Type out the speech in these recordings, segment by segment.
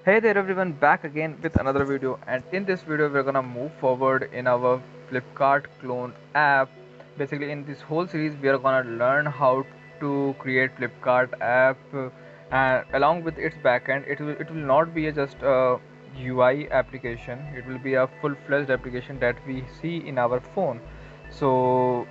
Hey there everyone, back again with another video, and in this video we're gonna move forward in our Flipkart clone app. Basically in this whole series we are gonna learn how to create Flipkart app, and along with its backend it will not be just a UI application, it will be a full-fledged application that we see in our phone. So,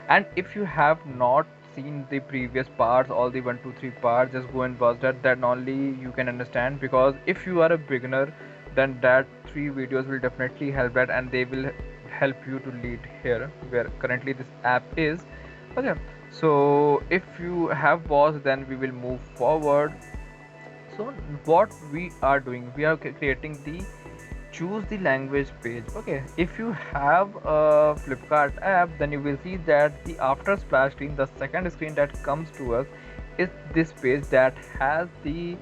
and if you have not seen the previous parts, all the 1 2 3 parts, just go and watch that, then only you can understand. Because if you are a beginner, then that three videos will definitely help that, and they will help you to lead here where currently this app is. Okay, so if you have watched, then we will move forward. So what we are doing, we are creating the choose the language page. Okay, if you have a Flipkart app, then you will see that the after splash screen, the second screen that comes to us is this page that has the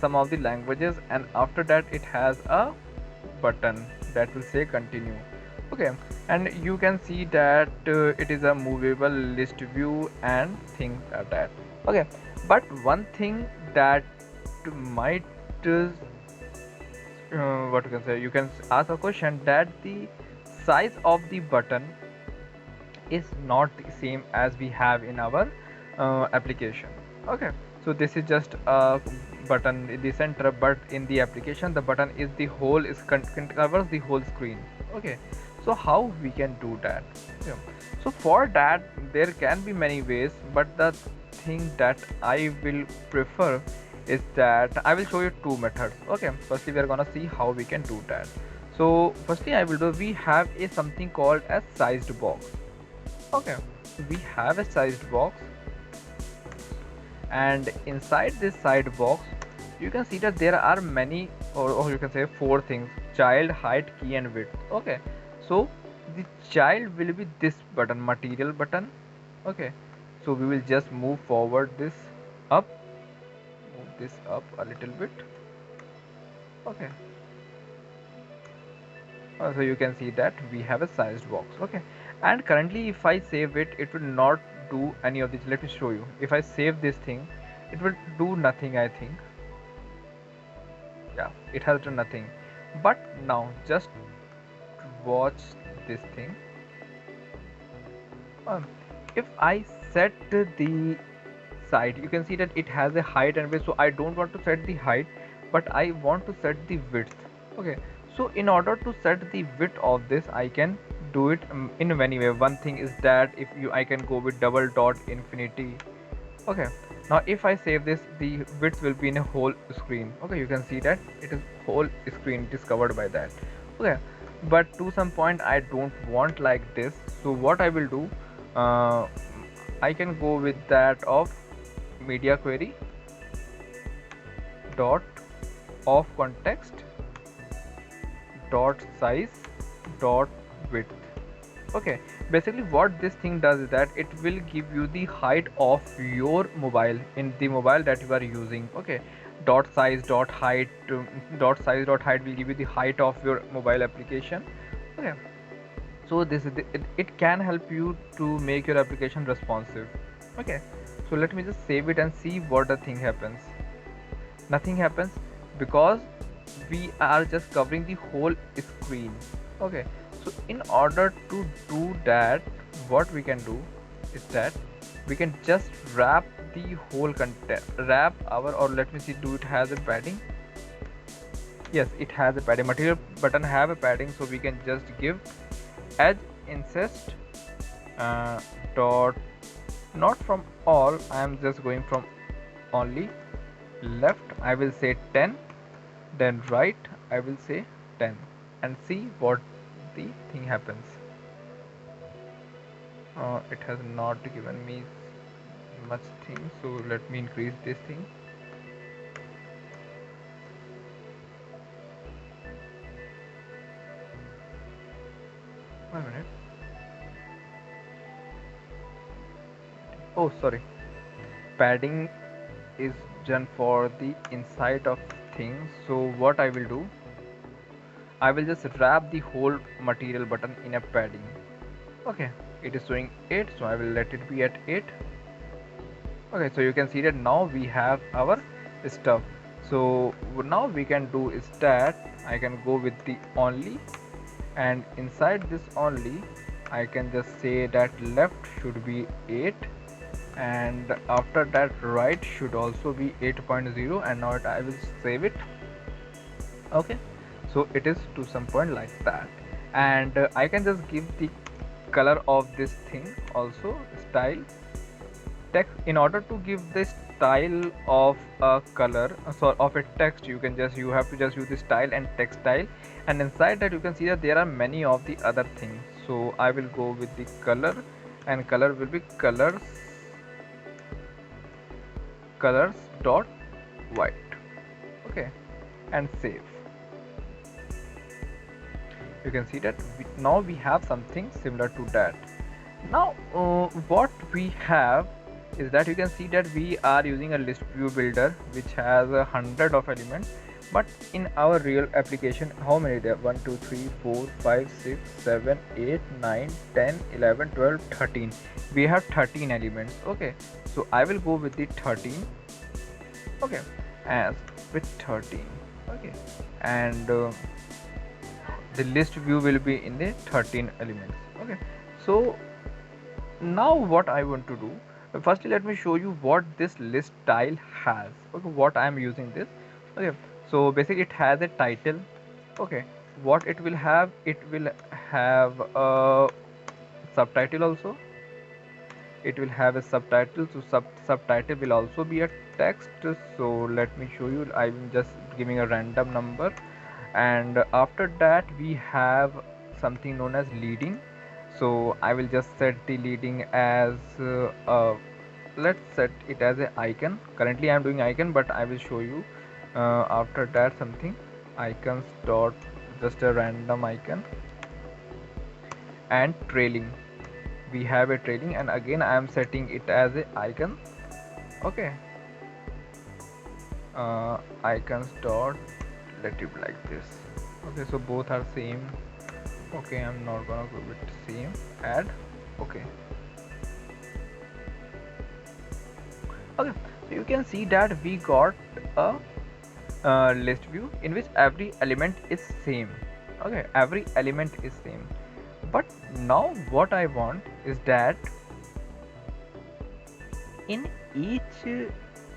some of the languages, and after that it has a button that will say continue. Okay, and you can see that it is a movable list view and things like that. Okay, but one thing that might what you can say, you can ask a question that the size of the button is not the same as we have in our application. Okay, so this is just a button in the center, but in the application the button is the whole is covers the whole screen. Okay, so how we can do that? Yeah. So for that there can be many ways, but the thing that I will prefer is that I will show you two methods. Okay, firstly we are gonna see how we can do that. So firstly I will do, we have a something called as sized box. Okay, we have a sized box, and inside this side box you can see that there are many, or you can say four things: child, height, key and width. Okay, so the child will be this button, material button. Okay, so we will just move forward this up, move this up a little bit. Okay, so you can see that we have a sized box. Okay, and currently if I save it, it will not do any of this. Let me show you. If I save this thing, it will do nothing, I think. Yeah, it has done nothing. But now just watch this thing. um, if I set the side, you can see that it has a height and width. So I don't want to set the height, but I want to set the width. Okay, so in order to set the width of this, I can do it in many way. One thing is that if you I can go with double dot infinity. Okay, now if I save this, the width will be in a whole screen. Okay, you can see that it is whole screen discovered by that. Okay, but to some point I don't want like this. So what I will do, uh, I can go with that of media query dot of context dot size dot width. Okay, basically what this thing does is that it will give you the height of your mobile in the mobile that you are using. Okay, dot size dot height, dot size dot height will give you the height of your mobile application. Okay, so this is it can help you to make your application responsive. Okay, so let me just save it and see what the thing happens. Nothing happens because we are just covering the whole screen. Okay, so in order to do that, what we can do is that we can just wrap the whole content, wrap our, or let me see, do it has a padding? Yes, it has a padding. Material button have a padding, so we can just give edge incest dot, not from all, I am just going from only left. I will say 10, then right I will say 10, and see what the thing happens. It has not given me much thing, so let me increase this thing. One minute. Oh, sorry. Padding is done for the inside of things. So what I will do, I will just wrap the whole material button in a padding. Okay, it is showing 8, so I will let it be at 8. Okay, so you can see that now we have our stuff. So now we can do is that I can go with the only, and inside this only I can just say that left should be 8, and after that right should also be 8.0, and now I will save it. Okay, so it is to some point like that, and I can just give the color of this thing also, style text. In order to give the style of a color, so of a text, you have to just use the style and text style, and inside that you can see that there are many of the other things. So I will go with the color, and color will be colors dot white. Okay, and save. You can see that now we have something similar to that. Now what we have is that you can see that we are using a list view builder which has 100 of elements, but in our real application, how many there? 1 2 3 4 5 6 7 8 9 10 11 12 13. We have 13 elements. Okay, so I will go with the 13. Okay, as with 13. Okay, and the list view will be in the 13 elements. Okay, so now what I want to do, firstly let me show you what this list style has. Okay, what I am using this. Okay, so basically it has a title. Okay, what it will have, it will have a subtitle also. It will have a subtitle, so subtitle will also be a text. So let me show you. I'm just giving a random number, and after that we have something known as leading. So I will just set the leading as let's set it as a icon. Currently I'm doing icon, but I will show you after that something icons dot, just a random icon. And trailing, we have a trailing, and again I am setting it as a icon. Okay, icons dot, let it be like this. Okay, so both are same. Okay, I'm not gonna go with same. Add. Okay, okay, so you can see that we got a list view in which every element is same. Okay, every element is same, but now what I want is that in each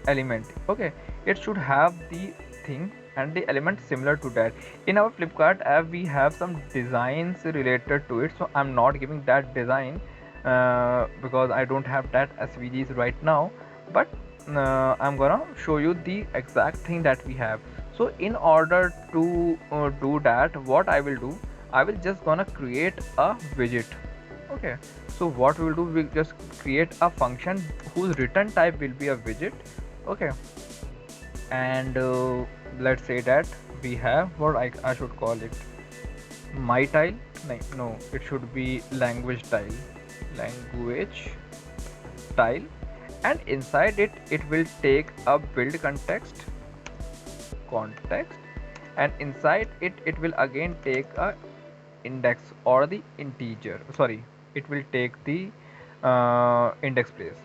element, okay, it should have the thing and the element similar to that. In our Flipkart app we have some designs related to it, so I'm not giving that design because I don't have that SVGs right now, but I'm gonna show you the exact thing that we have. So in order to do that, what I will do, I will just gonna create a widget. Okay, so what we will do, we'll just create a function whose return type will be a widget. Okay, and let's say that we have what I should call it, my tile. No, it should be language tile, and inside it will take a build context, and inside it will again take a index or the integer, sorry, it will take the index place.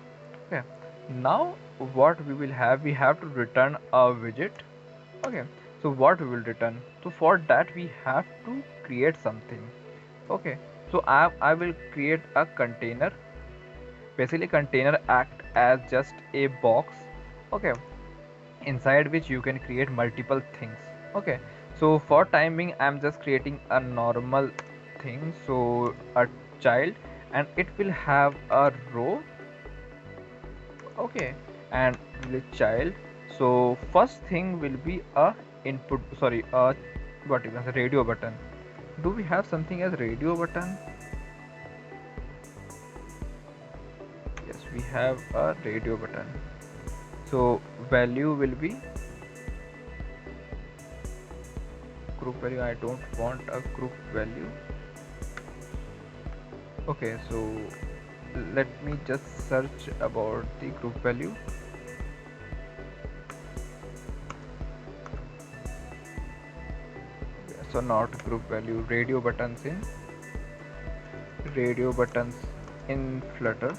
Okay, now what we will have, we have to return a widget. Okay, so what we will return, so for that we have to create something. Okay, so I will create a container. Basically container act as just a box. Okay, inside which you can create multiple things. Okay, so for time being I'm just creating a normal thing, so a child, and it will have a row. Okay, and the child, so first thing will be a input, sorry, what you can say, radio button. Do we have something as radio button? Yes, we have a radio button. So value will be group value. I don't want a group value. Okay, so let me just search about the group value. So not group value, radio buttons in Flutter.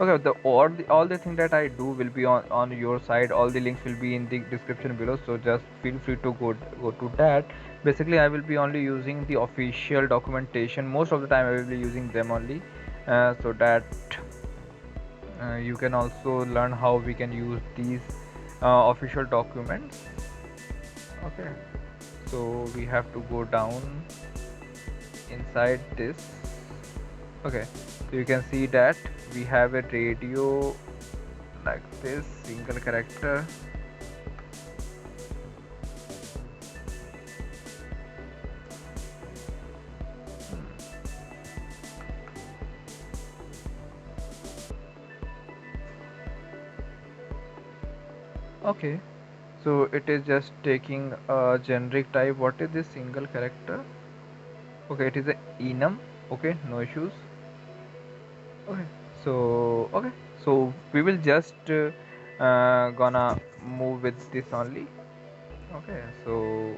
Okay, all the thing that I do will be on your side. All the links will be in the description below, so just feel free to go to that. Basically, I will be only using the official documentation. Most of the time I will be using them only, so that you can also learn how we can use these official documents. Okay, so we have to go down inside this. Okay, so you can see that we have a radio like this, single character. Okay, so it is just taking a generic type. What is this single character? Okay, it is a enum. Okay, no issues. Okay, okay, so we will just gonna move with this only. Okay, so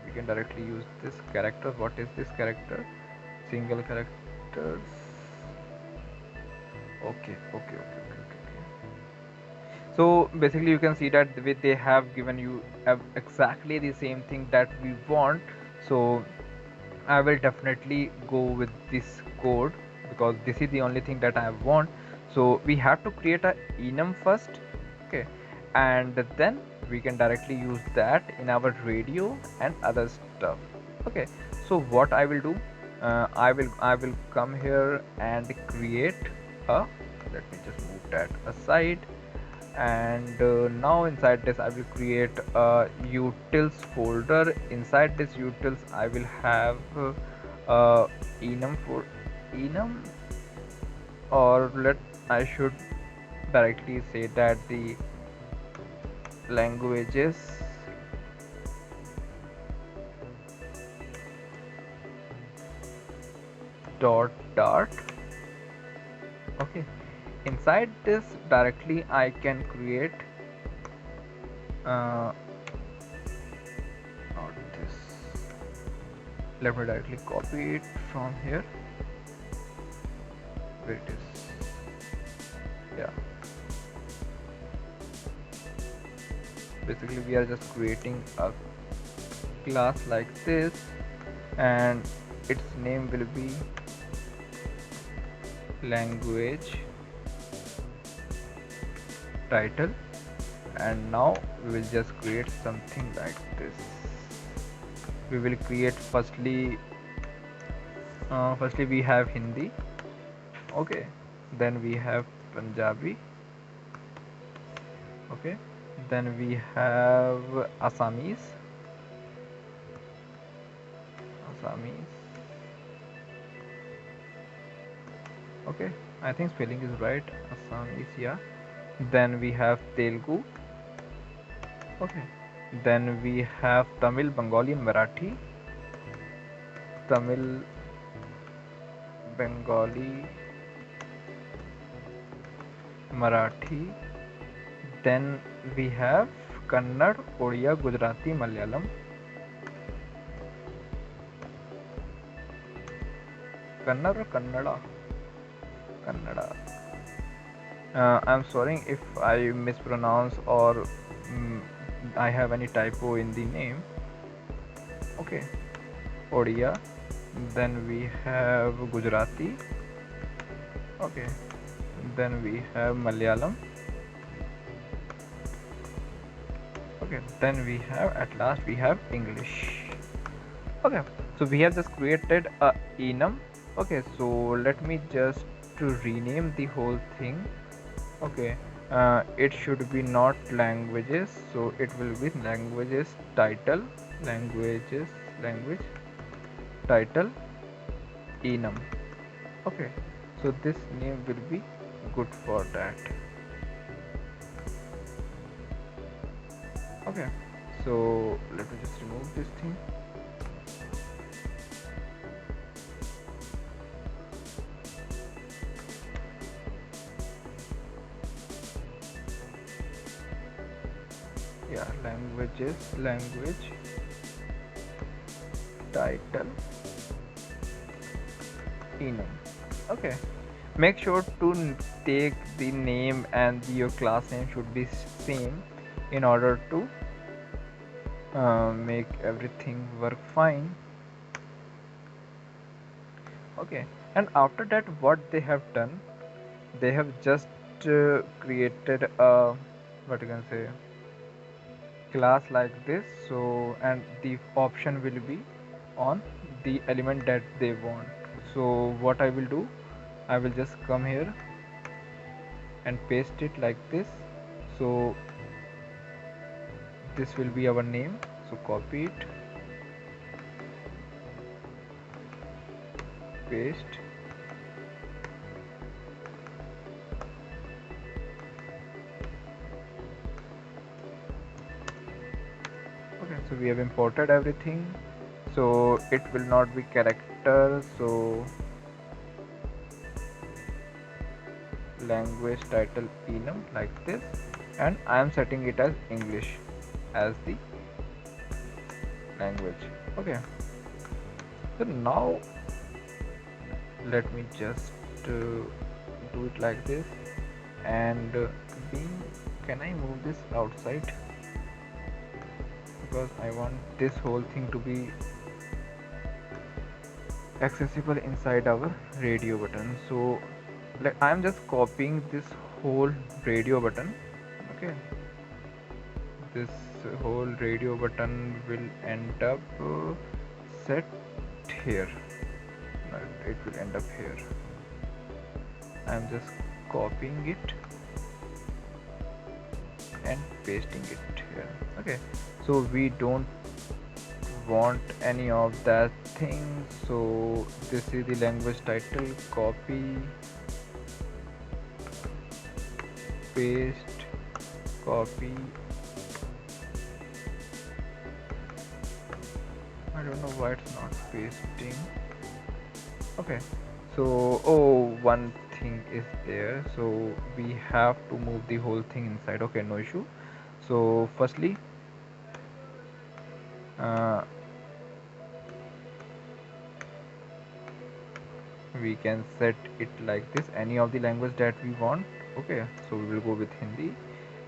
we can directly use this character. What is this character? Single characters. Okay. So basically you can see that they have given you exactly the same thing that we want. So I will definitely go with this code because this is the only thing that I want. So we have to create a enum first. Okay, and then we can directly use that in our radio and other stuff. Okay, so what I will do, I will come here and create a, let me just move that aside. And now inside this I will create a utils folder. Inside this utils I will have enum for enum, or let I should directly say that the languages dot. Okay, inside this directly I can create not this, let me directly copy it from here where it is. Yeah, basically we are just creating a class like this and its name will be language title, and now we will just create something like this. We will create firstly we have Hindi. Okay, then we have Punjabi. Okay, then we have Assamese. Okay, I think spelling is right. Assamese, yeah. Then we have Telugu. Okay, then we have Tamil, Bengali and Marathi. Tamil, Bengali, Marathi. Then we have Kannada, Odia, Gujarati, Malayalam. Kannada or Kannada? Kannada. I'm sorry if I mispronounce or I have any typo in the name. Okay, Odia. Then we have Gujarati. Okay, then we have Malayalam. Okay, then we have, at last we have English. Okay, so we have just created a enum. Okay, so let me just rename the whole thing. Okay, it should be not languages, so it will be languages title, language title enum. Okay, so this name will be good for that. Okay, so let me just remove this thing. Yeah, language title enum. Okay, make sure to take the name and your class name should be same in order to make everything work fine. Okay, and after that what they have done, they have just created a, what you can say, class like this. So and the option will be on the element that they want. So what I will do, I will just come here and paste it like this. So this will be our name, so copy it, paste. Okay, so we have imported everything, so it will not be character, so language title enum like this, and I am setting it as English as the language. Okay, so now let me just do it like this, and being, can I move this outside, because I want this whole thing to be accessible inside our radio button. So I'm just copying this whole radio button. Okay, this whole radio button will end up set here. No, it will end up here. I'm just copying it and pasting it here. Okay, so we don't want any of that thing, so this is the language title, copy, paste, copy. I don't know why it's not pasting. Okay, so one thing is there, so we have to move the whole thing inside. Okay, no issue. So firstly we can set it like this, any of the language that we want. Okay, so we will go with Hindi,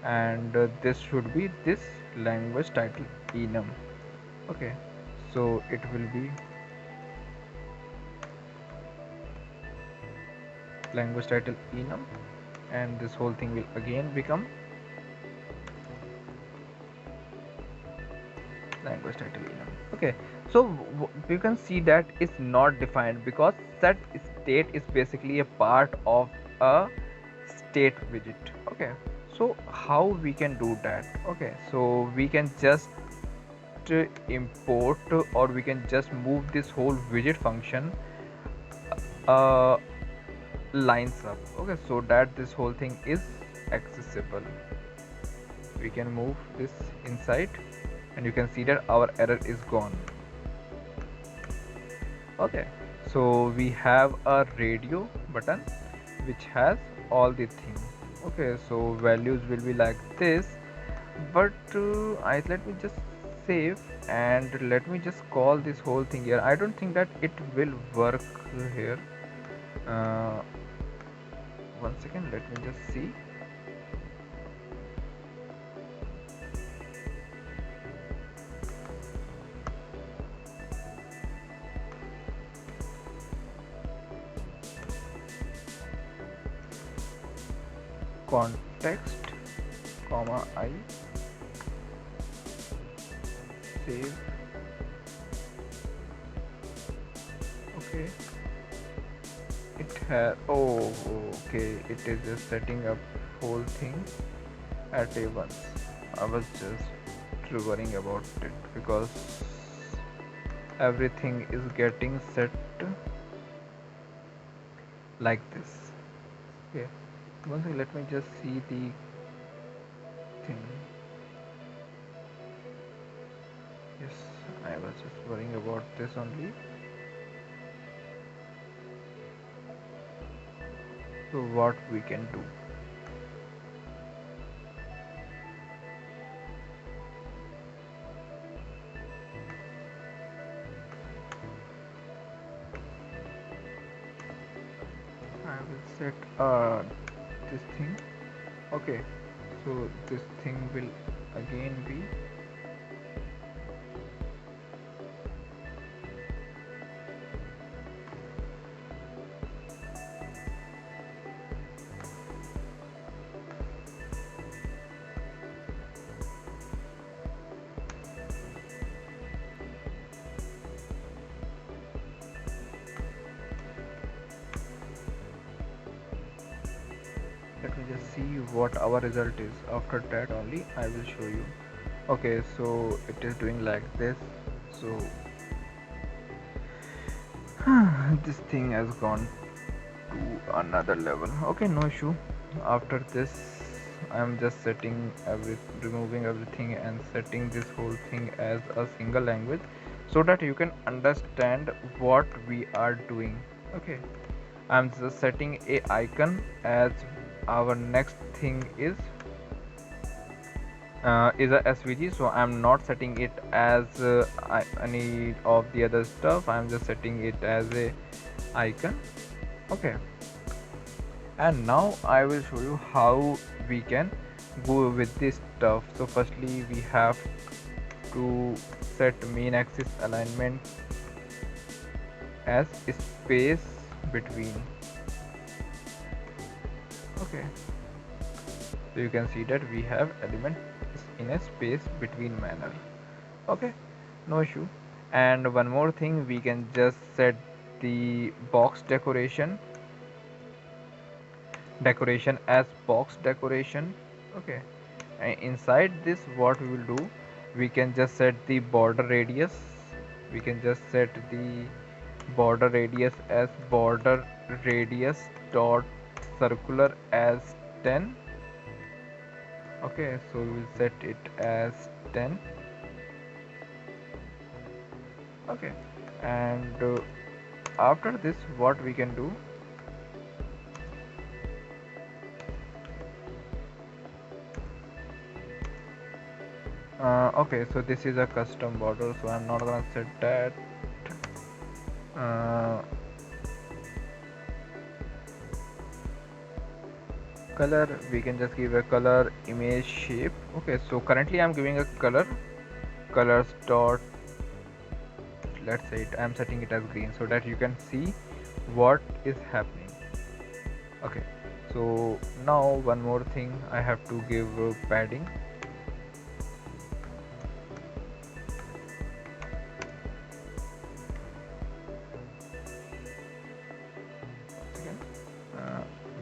and this should be this language title enum. Okay, so it will be language title enum, and this whole thing will again become language title enum. Okay, so you can see that it's not defined because set state is basically a part of a state widget. Okay, so how we can do that? Okay, so we can just import, or we can just move this whole widget function uh, lines up. Okay, so that this whole thing is accessible. We can move this inside, and you can see that our error is gone. Okay, so we have a radio button which has all the things. Okay, so values will be like this, but let me just save, and let me just call this whole thing here. I don't think that it will work here. uh, 1 second, let me just see. Context comma I, save. Okay, it has, okay, it is just setting up whole thing at a once. I was just worrying about it because everything is getting set like this. Okay, one thing, let me just see the thing. Yes, I was just worrying about this only. So what we can do? I will set this thing. Okay, so this thing will again be let me just see what our result is. After that only I will show you. Okay, so it is doing like this. So this thing has gone to another level. Okay, no issue. After this I'm just removing everything and setting this whole thing as a single language so that you can understand what we are doing. Okay, I'm just setting a icon as our next thing is a SVG, so I'm not setting it as any of the other stuff. I'm just setting it as a icon. Okay, and now I will show you how we can go with this stuff. So firstly we have to set main axis alignment as space between. Okay, so you can see that we have element in a space between manner. Okay, no issue. And one more thing, we can just set the box decoration as box decoration. Okay, and inside this what we will do, we can just set the border radius. We can just set the border radius as border radius dot circular as 10. Okay, so we will set it as 10. Okay, and after this what we can do, okay, so this is a custom border, so I'm not gonna set that. Color, we can just give a color image shape. Okay, so currently I'm giving a colors dot, let's say I'm setting it as green so that you can see what is happening. Okay, so now one more thing, I have to give padding.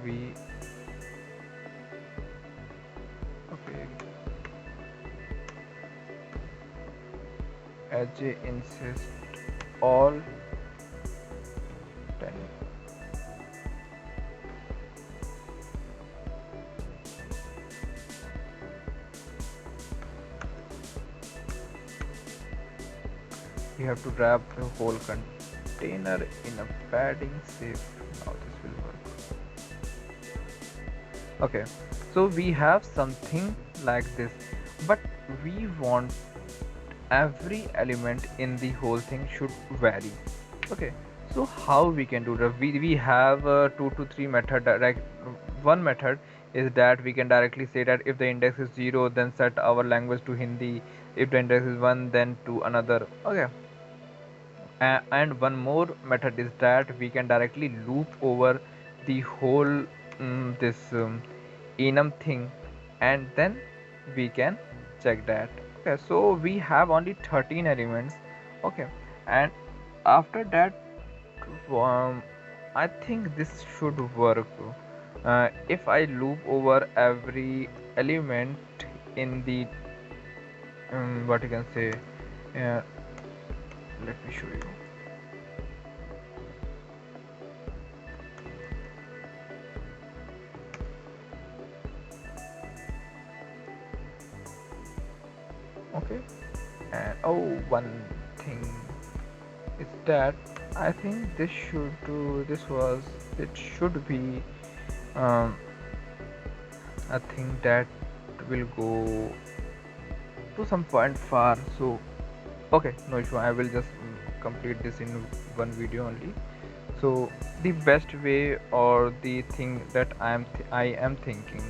We okay, edge insist all 10. You have to wrap the whole container in a padding safe. Now this will work. Okay, so we have something like this, but we want every element in the whole thing should vary. Okay, so how we can do that? We have 2 to 3 method. One method is that we can directly say that if the index is 0 then set our language to Hindi, if the index is 1 then to another. Okay, and one more method is that we can directly loop over the whole this enum thing, and then we can check that. Okay, so we have only 13 elements. Okay, and after that I think this should work. If I loop over every element in the what you can say, uh, let me show you. Okay, and oh, one thing is that I think this should do it should be um, a thing that will go to some point far. So okay, no issue, I will just complete this in one video only. So the best way or the thing that I am thinking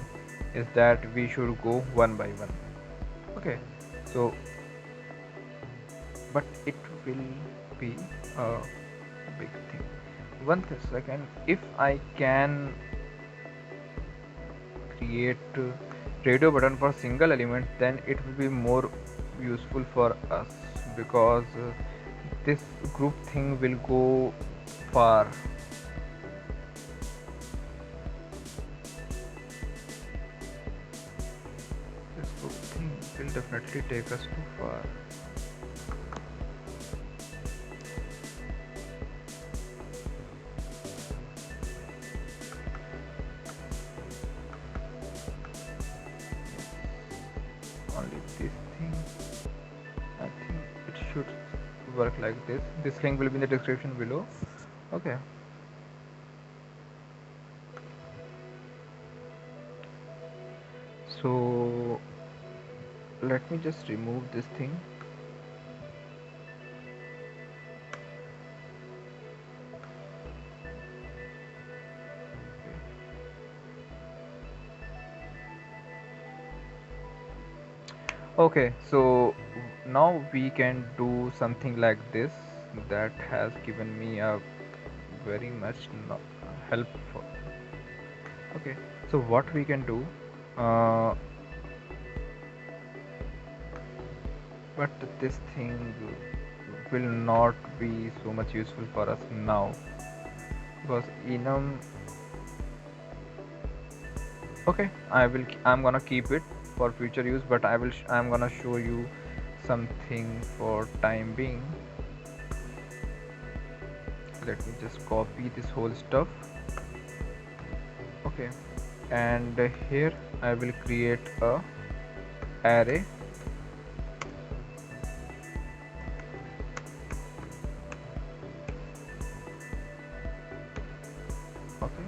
is that we should go one by one. Okay, so but it will be a big thing. One second, if I can create radio button for single element, then it will be more useful for us, because this group thing will go far. This group thing will definitely take us too far. Only this thing, I think it should work like this. This link will be in the description below. Okay, so let me just remove this thing. Okay, so now we can do something like this. That has given me a very much helpful. Okay, so what we can do, uh, but this thing will not be so much useful for us now, because enum. Okay, I'm gonna keep it for future use, but I'm gonna show you something for time being. Let me just copy this whole stuff. Okay, and here I will create a array. Okay,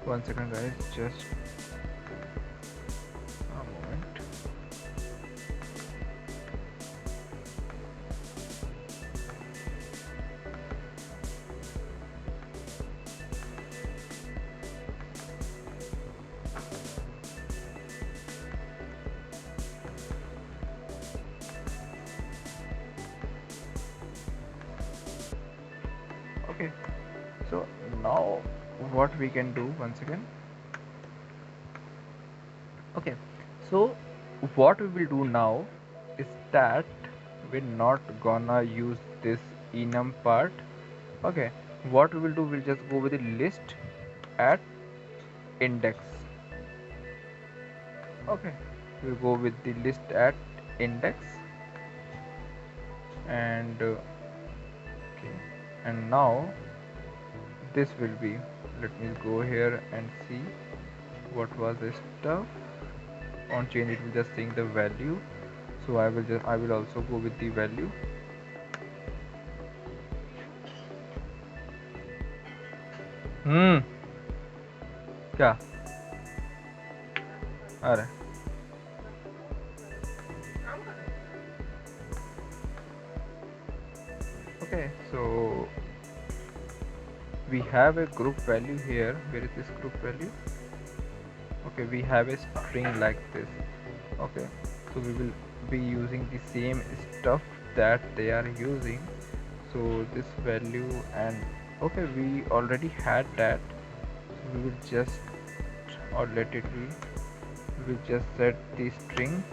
one second guys, just a moment. Okay, so now what we can do once again. Okay, so what we will do now is that we're not gonna use this enum part. Okay, what we will do, we'll just go with the list at index. Okay, we'll go with the list at index, and okay, and now this will be, let me go here and see what was the stuff. On change it will just saying the value, so I will also go with the value. क्या आ रहा है? Okay, so we have a group value here. Where is this group value? Okay, we have a string like this. Okay, so we will be using the same stuff that they are using. So this value, and okay, we already had that, so we will just, or let it be, we will just set the string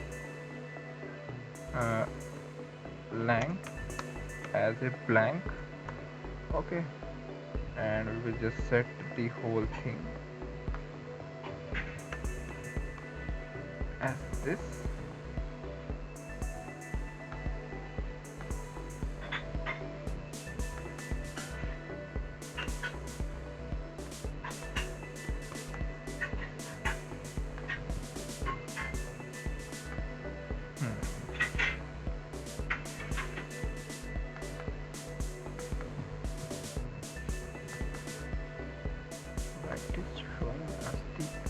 length as a blank. Okay, and we will just set the whole thing as this.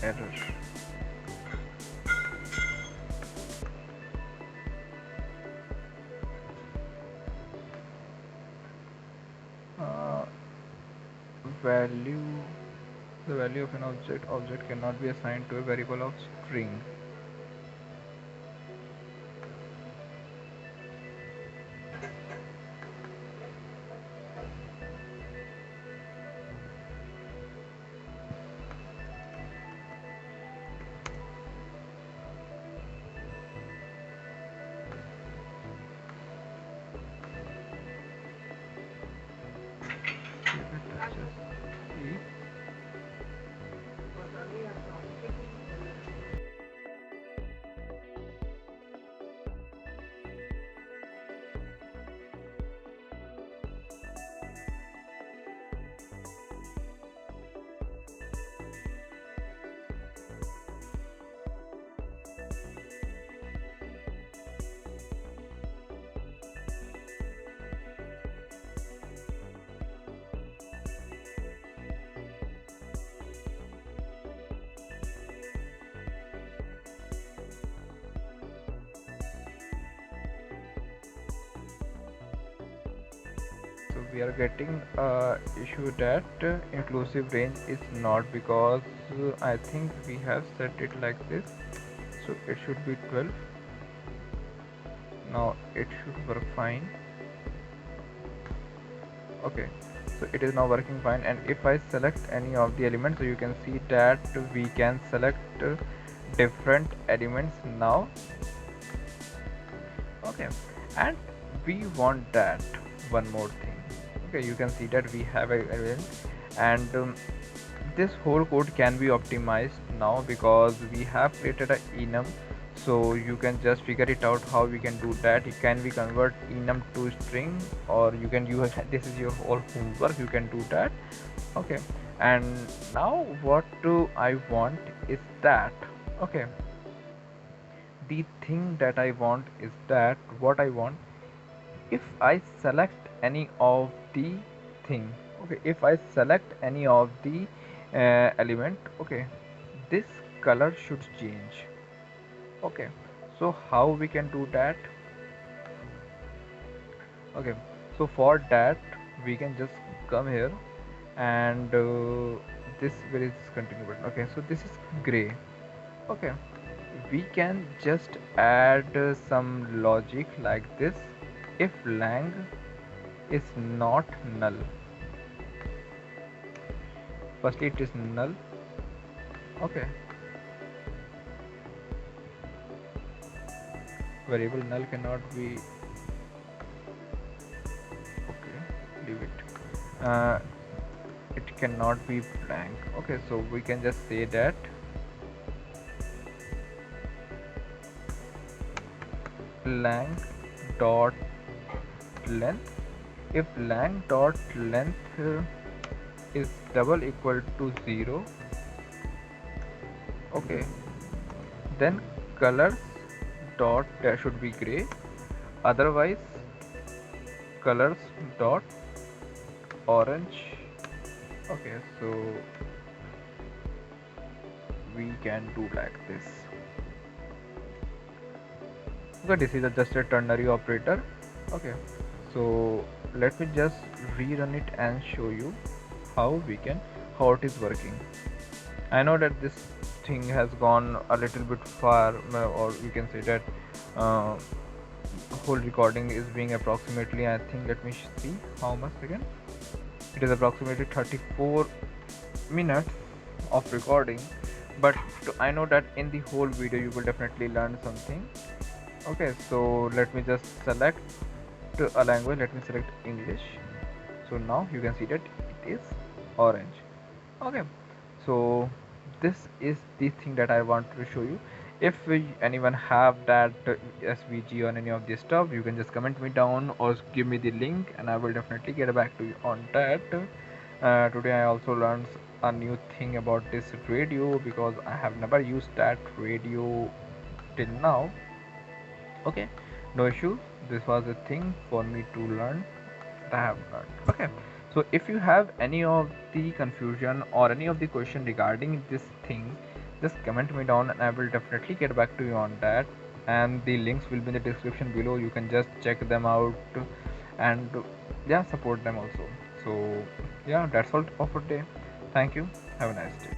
error. uh, Value, the value of an object cannot be assigned to a variable of string. Let's just see. So we are getting issue that inclusive range is not, because I think we have set it like this, so it should be 12. Now it should work fine. Okay, so it is now working fine, and if I select any of the elements, so you can see that we can select different elements now. Okay, and we want that one more thing. Okay, you can see that we have a element, and this whole code can be optimized now because we have created a enum. So you can just figure it out how we can do that. It can be convert enum to string, or you can use this is your whole homework, you can do that. Okay, and now what do I want is that, okay, the thing that I want is that what I want, if I select any of the thing, okay, if I select any of the element, okay, this color should change. Okay, so how we can do that? Okay, so for that we can just come here, and this where is continue button. Okay, so this is gray. Okay, we can just add some logic like this. If lang is not null, firstly it is null. Okay, variable null cannot be, okay, leave it. It cannot be blank. Okay, so we can just say that lang dot length, if lang dot length is double equal to 0, okay, then colors dot should be gray, otherwise colors dot orange. Okay, so we can do like this. Okay, this is just a ternary operator. Okay, so let me just rerun it and show you how it is working. I know that this thing has gone a little bit far, or you can say that whole recording is being approximately, I think, let me see how much again. It is approximately 34 minutes of recording, but I know that in the whole video you will definitely learn something. Okay, so let me just select a language, let me select English. So now you can see that it is orange. Okay, so this is the thing that I want to show you. If anyone have that SVG on any of this stuff, you can just comment me down or give me the link, and I will definitely get back to you on that. Today I also learned a new thing about this radio, because I have never used that radio till now. Okay, no issue, this was a thing for me to learn that I have learned. Okay, so if you have any of the confusion or any of the question regarding this thing, just comment me down and I will definitely get back to you on that. And the links will be in the description below, you can just check them out and yeah, support them also. So yeah, that's all for today. Thank you, have a nice day.